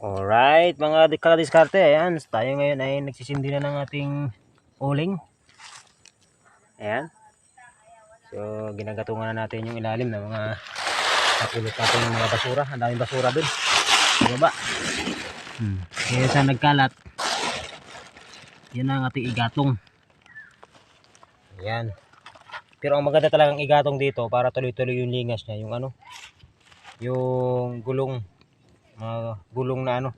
Alright, mga kadiskarte, ayan, tayo ngayon ay nagsisindi na ng ating uling. Ayan. So, ginagatungan na natin yung ilalim ng mga kapulot natin mga basura. Ang daming basura dun. Sa baba. Kaya sa nagkalat, yan ang ating igatong. Ayan. Pero ang maganda talagang igatong dito para tuloy-tuloy yung lingas niya. Yung ano, yung gulong. Mga gulong na ano,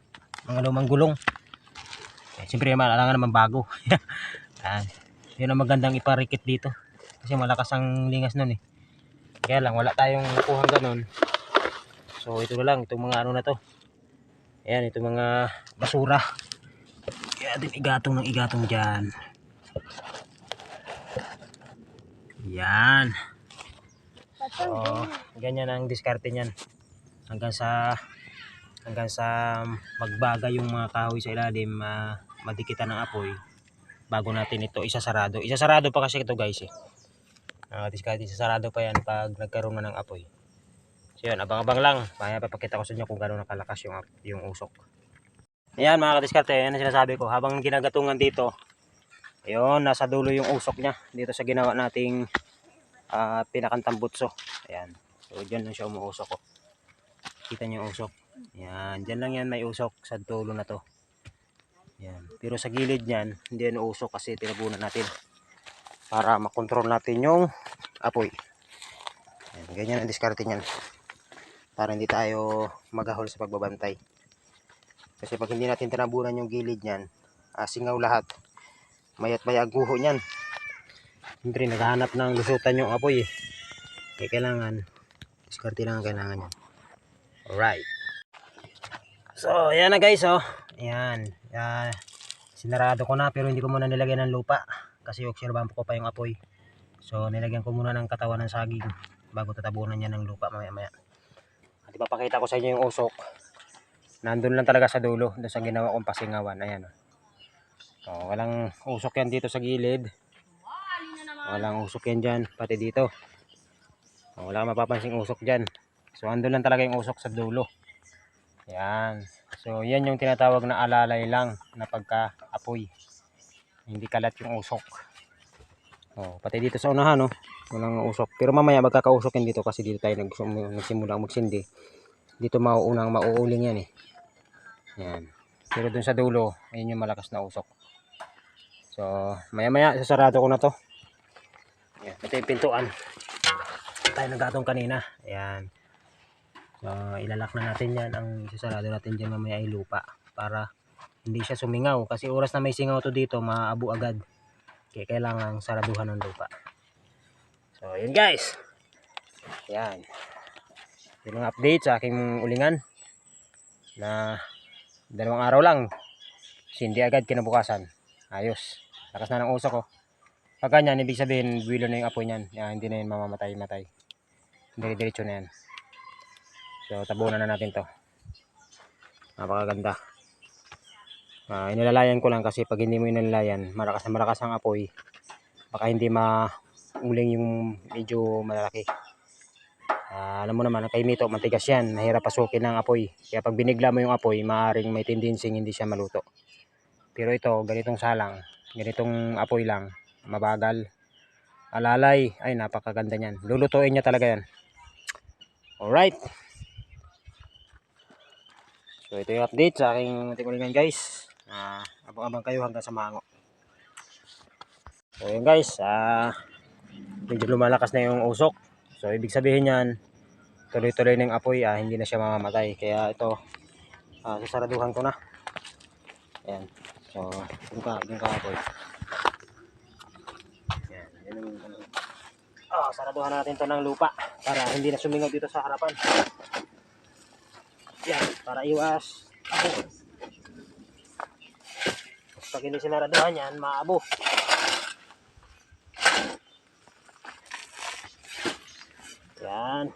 mga lumang gulong. Siyempre kailangan naman bago. Yun ang magandang iparikit dito kasi malakas ang lingas nun kaya lang wala tayong kuhang ganon, so ito na lang, itong mga ano na to, ayan, itong mga basura, kaya din igatong ng igatong dyan. Yan, so ganyan ang diskarte nyan hanggang sa magbaga yung mga kahoy sa ilalim, madikitan ng apoy bago natin ito isasarado pa kasi ito guys diskarte, isasarado pa yan pag nagkaroon na ng apoy. So yun, abang-abang lang, papakita ko sa inyo kung gano'n nakalakas yung usok. Ayan mga kadiskarte, yan ang sinasabi ko, habang ginagatungan dito, ayun, nasa dulo yung usok nya dito sa ginawa nating pinakantambutso. Ayan, so dyan lang siya umuusok ko, kita nyo yung usok. Ayan, dyan lang yan may usok sa dulo na to. Ayan. Pero sa gilid nyan, hindi yan usok kasi tinabunan natin para makontrol natin yung apoy. Ayan, ganyan ang diskarte nyan para hindi tayo magahol sa pagbabantay. Kasi pag hindi natin tinabunan yung gilid nyan, singaw lahat, mayat may aguho nyan. Siyempre naghahanap ng lusutan yung apoy kaya kailangan diskarte lang ang kailangan nyan. Alright, so ayan na guys, ayan, sinarado ko na pero hindi ko muna nilagyan ng lupa kasi obserbahan ko pa yung apoy. So nilagyan ko muna ng katawan ng saging bago tatabunan niya ng lupa mamaya maya. At ipapakita ko sa inyo yung usok, nandun lang talaga sa dulo, doon sa ginawa kong pasingawan. Ayan, walang usok yan dito sa gilid, walang usok yan dyan, pati dito wala kang mapapansing usok dyan. So andun lang talaga yung usok sa dulo. Yan, so yan yung tinatawag na alalay lang na pagka-apoy, hindi kalat yung usok. Pati dito sa unahan walang usok, pero mamaya magkakausok yan dito kasi dito tayo nagsimulang magsindi. Dito mauuling yan yan. Pero dun sa dulo, ayun yung malakas na usok. So maya maya sasarado ko na to. Yan, ito yung pintuan tayo nagatong kanina. Ayan, so ilalak na natin yan. Ang sasarado natin dyan mamaya ay lupa para hindi siya sumingaw kasi oras na may singaw to dito maabo agad, kaya kailangan saraduhan ng lupa. So yun guys, yan, yun ang update sa aking ulingan na 2 araw lang, sindi agad kinabukasan, ayos, lakas na ng usok pag ganyan ibig sabihin buwilo na yung apoy nyan. Hindi na yun mamamatay, dire-diretso na yan. So tabunan na natin to, napakaganda. Inilalayan ko lang kasi pag hindi mo inilalayan, malakas na malakas ang apoy, baka hindi mauling yung medyo malaki. Alam mo naman, kay Mito matigas yan, mahirap pasukin ng apoy, kaya pag binigla mo yung apoy maaring may tendency hindi siya maluto. Pero ito, ganitong salang, ganitong apoy lang, mabagal, alalay, ay napakaganda niyan, lulutuin niya talaga yan. Alright, so ito yung update sa aking ulingan guys. Abang-abang kayo hanggang sa mango. So yun guys, medyo lumalakas na yung usok, so ibig sabihin yan tuloy-tuloy ng apoy, hindi na siya mamamatay. Kaya ito, sasaraduhan ko na. Ayan, so yung apoy. Ayan, saraduhan natin to ng lupa para hindi na sumingaw dito sa harapan. Yan, para iwas abo. Pag hindi sinaraduhan yan, maabo. Yan.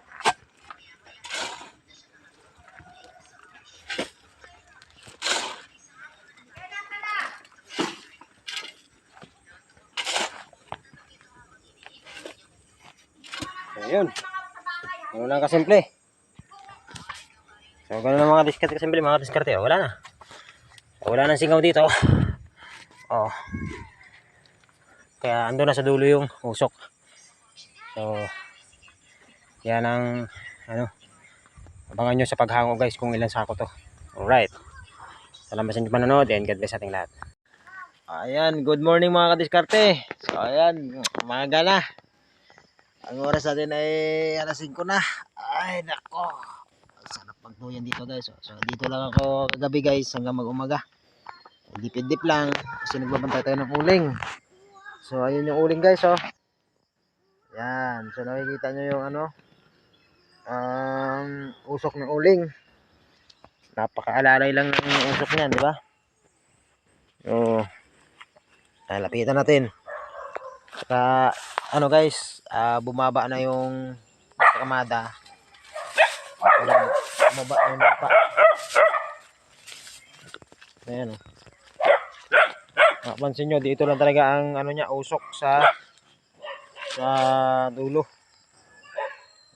Ayun. Ano lang kasimple. So, ganun ang mga diskarte kasi mga diskarte. Oh, wala na. Wala nang singaw dito. Oh. Kaya ando na sa dulo yung usok. So, yan ang ano, abangan nyo sa paghango guys kung ilan sako to. Alright. Salamat sa inyong panonood and God bless ating lahat. Ayan, good morning mga kadiskarte. So ayan, umaga na. Ang oras natin ay alas 5 na. Ay nako. Sarap pagtuyan dito guys. So dito lang ako kagabi guys hanggang mag-umaga. Dipid-dip lang kasi nagbabantay tayo ng uling. So ayun yung uling guys oh. Yan, so nakikita nyo yung ano, usok ng uling. Napakaalalay lang ng usok niyan, di ba? So, lapitan natin. Saka ano guys, bumaba na yung kamada. Bumaba na yung lupa. Ayan oh. Pansin nyo, dito lang talaga ang ano niya, usok sa dulo.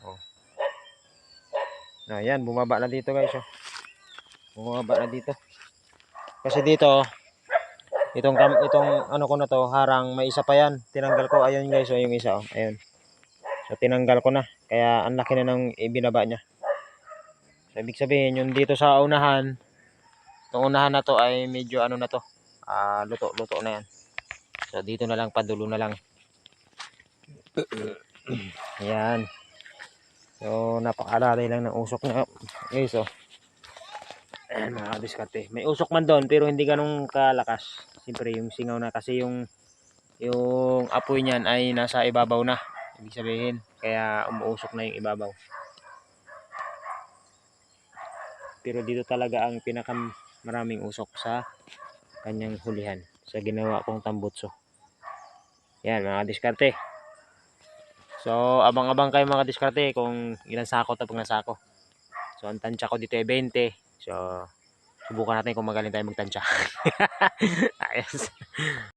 Oh. Ayan, bumaba na dito guys oh. Bumaba na dito. Kasi dito itong ano ko na to, harang, may isa pa yan. Tinanggal ko, ayun guys, oh, yung isa oh. Ayun. So tinanggal ko na. Kaya ang laki na ng ibinaba niya. So ibig sabihin, yung dito sa unahan, itong unahan na to ay medyo ano na to. Luto na yan. So dito na lang, padulo na lang. Ayan. So napakalalay lang ng usok na guys oh. Ayan mga diskarte. May usok man doon pero hindi ganun kalakas. Siyempre yung singaw na kasi yung apoy niyan ay nasa ibabaw na. Ibig sabihin kaya umuusok na yung ibabaw. Pero dito talaga ang pinakamaraming usok sa kanyang hulihan. Sa ginawa kong tambutso. Yan mga diskarte. So abang-abang kayo mga diskarte kung ilang sako tapos na sako. So ang tansya ko dito ay 20. So subukan natin kung magaling tayo magtansya. Ayos.